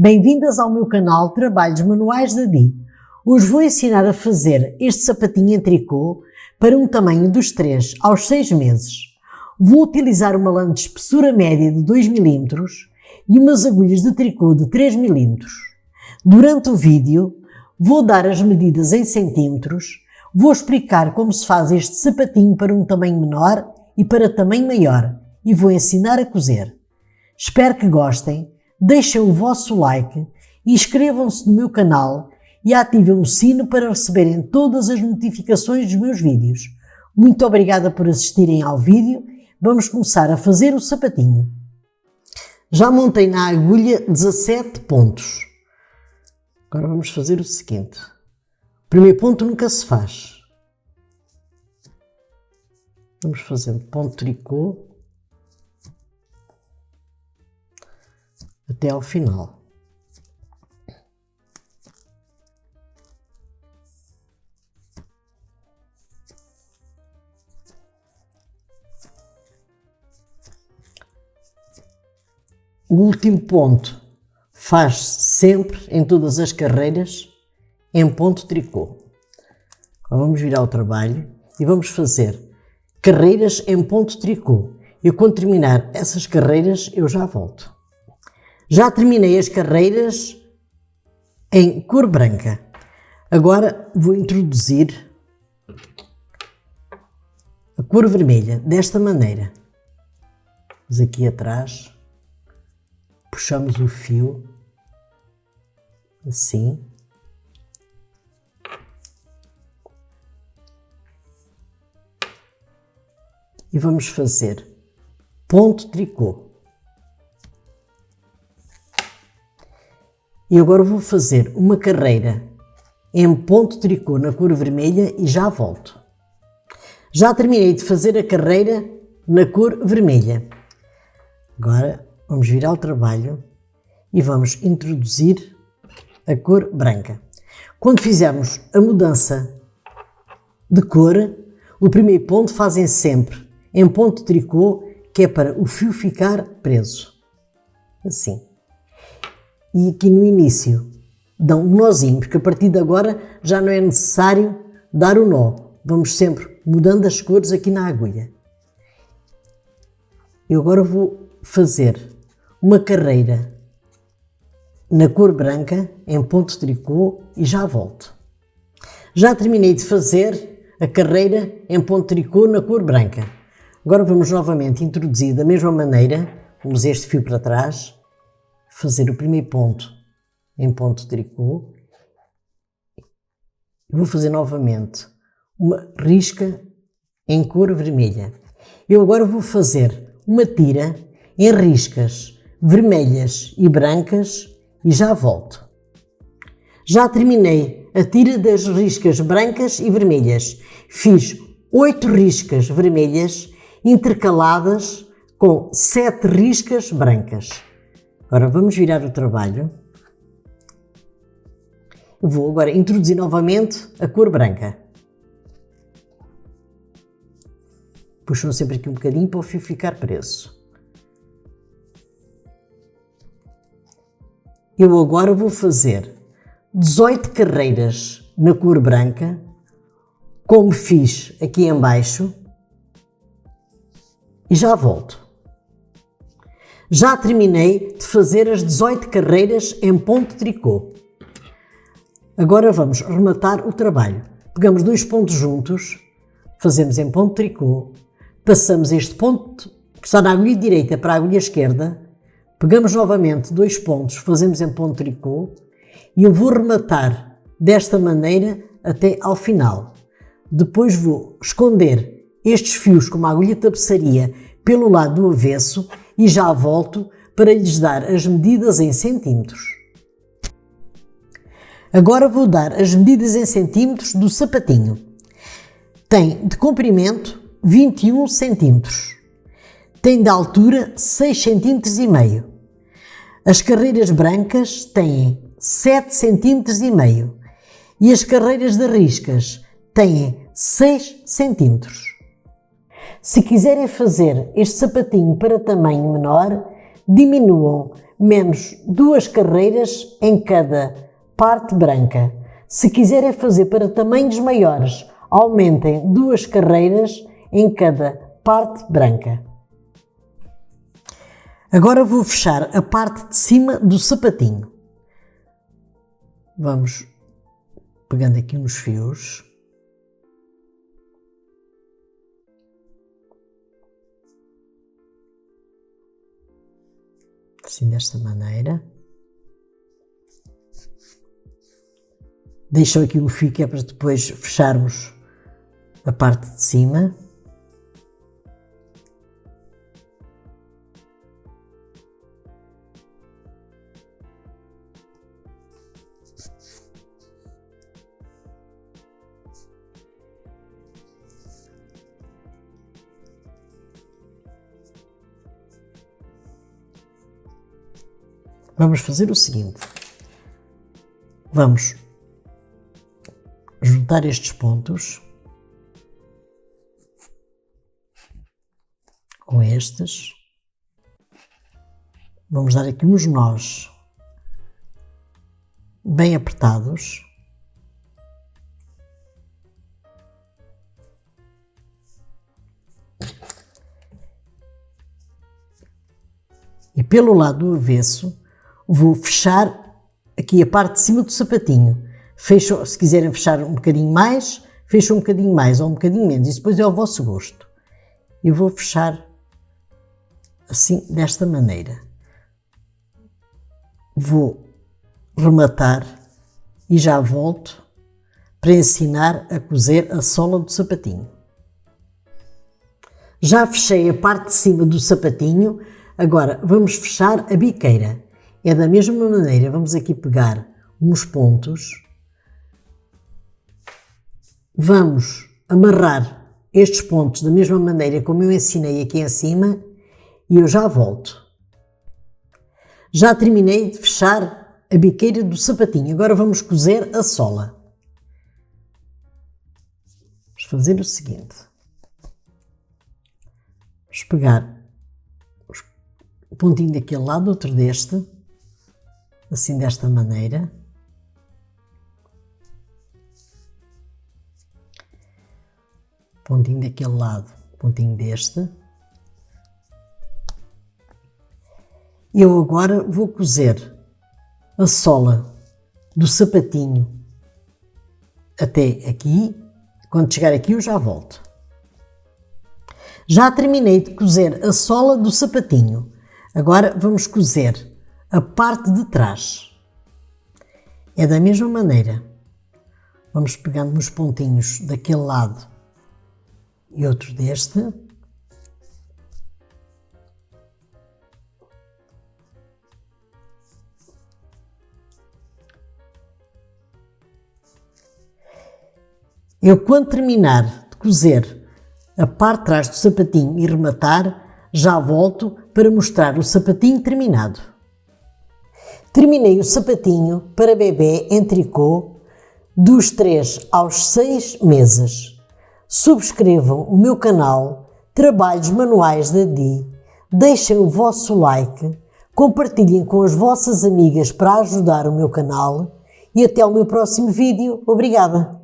Bem-vindas ao meu canal Trabalhos Manuais da Di. Hoje vou ensinar a fazer este sapatinho em tricô para um tamanho dos 3 aos 6 meses. Vou utilizar uma lã de espessura média de 2 mm e umas agulhas de tricô de 3 mm. Durante o vídeo vou dar as medidas em centímetros, vou explicar como se faz este sapatinho para um tamanho menor e para tamanho maior e vou ensinar a cozer. Espero que gostem. Deixem o vosso like e inscrevam-se no meu canal e ativem o sino para receberem todas as notificações dos meus vídeos. Muito obrigada por assistirem ao vídeo. Vamos começar a fazer o sapatinho. Já montei na agulha 17 pontos. Agora vamos fazer o seguinte. O primeiro ponto nunca se faz. Vamos fazer ponto de tricô até ao final. O último ponto faz-se sempre em todas as carreiras em ponto de tricô. Agora vamos virar o trabalho e vamos fazer carreiras em ponto de tricô. E quando terminar essas carreiras eu já volto. Já terminei as carreiras em cor branca. Agora vou introduzir a cor vermelha desta maneira. Vamos aqui atrás, puxamos o fio, assim. E vamos fazer ponto de tricô. E agora vou fazer uma carreira em ponto de tricô na cor vermelha e já volto. Já terminei de fazer a carreira na cor vermelha. Agora vamos virar o trabalho e vamos introduzir a cor branca. Quando fizermos a mudança de cor, o primeiro ponto fazem sempre em ponto de tricô, que é para o fio ficar preso. Assim. E aqui no início dão um nozinho, porque a partir de agora já não é necessário dar o nó. Vamos sempre mudando as cores aqui na agulha. Eu agora vou fazer uma carreira na cor branca, em ponto de tricô, e já volto. Já terminei de fazer a carreira em ponto de tricô na cor branca. Agora vamos novamente introduzir da mesma maneira, vamos este fio para trás, fazer o primeiro ponto em ponto de tricô. Vou fazer novamente uma risca em cor vermelha. Eu agora vou fazer uma tira em riscas vermelhas e brancas e já volto. Já terminei a tira das riscas brancas e vermelhas. Fiz 8 riscas vermelhas intercaladas com 7 riscas brancas. Agora vamos virar o trabalho. Vou agora introduzir novamente a cor branca. Puxam sempre aqui um bocadinho para o fio ficar preso. Eu agora vou fazer 18 carreiras na cor branca, como fiz aqui em baixo, e já volto. Já terminei de fazer as 18 carreiras em ponto de tricô. Agora vamos rematar o trabalho. Pegamos 2 pontos juntos, fazemos em ponto de tricô, passamos este ponto que está na agulha direita para a agulha esquerda, pegamos novamente 2 pontos, fazemos em ponto de tricô e eu vou rematar desta maneira até ao final. Depois vou esconder estes fios com uma agulha de tapeçaria pelo lado do avesso e já volto para lhes dar as medidas em centímetros. Agora vou dar as medidas em centímetros do sapatinho. Tem de comprimento 21 centímetros. Tem de altura 6 centímetros e meio. As carreiras brancas têm 7 centímetros e meio e as carreiras de riscas têm 6 centímetros. Se quiserem fazer este sapatinho para tamanho menor, diminuam menos 2 carreiras em cada parte branca. Se quiserem fazer para tamanhos maiores, aumentem 2 carreiras em cada parte branca. Agora vou fechar a parte de cima do sapatinho. Vamos pegando aqui nos fios. Assim, desta maneira. Deixo aqui um fio que é para depois fecharmos a parte de cima. Vamos fazer o seguinte. Vamos juntar estes pontos com estes. Vamos dar aqui uns nós bem apertados. E pelo lado do avesso vou fechar aqui a parte de cima do sapatinho. Fecho, se quiserem fechar um bocadinho mais, fecham um bocadinho mais ou um bocadinho menos. Isso depois é ao vosso gosto. Eu vou fechar assim, desta maneira. Vou rematar e já volto para ensinar a cozer a sola do sapatinho. Já fechei a parte de cima do sapatinho, agora vamos fechar a biqueira. É da mesma maneira, vamos aqui pegar uns pontos, vamos amarrar estes pontos da mesma maneira como eu ensinei aqui em cima e eu já volto. Já terminei de fechar a biqueira do sapatinho, agora vamos cozer a sola. Vamos fazer o seguinte. Vamos pegar o pontinho daquele lado, outro deste, assim desta maneira. Pontinho daquele lado, pontinho deste. Eu agora vou cozer a sola do sapatinho até aqui. Quando chegar aqui eu já volto. Já terminei de cozer a sola do sapatinho. Agora vamos cozer a parte de trás. É da mesma maneira. Vamos pegando nos pontinhos daquele lado e outro deste. Eu, quando terminar de cozer a parte de trás do sapatinho e rematar, já volto para mostrar o sapatinho terminado. Terminei o sapatinho para bebê em tricô dos 3 aos 6 meses. Subscrevam o meu canal Trabalhos Manuais da Di, deixem o vosso like, compartilhem com as vossas amigas para ajudar o meu canal e até o meu próximo vídeo. Obrigada!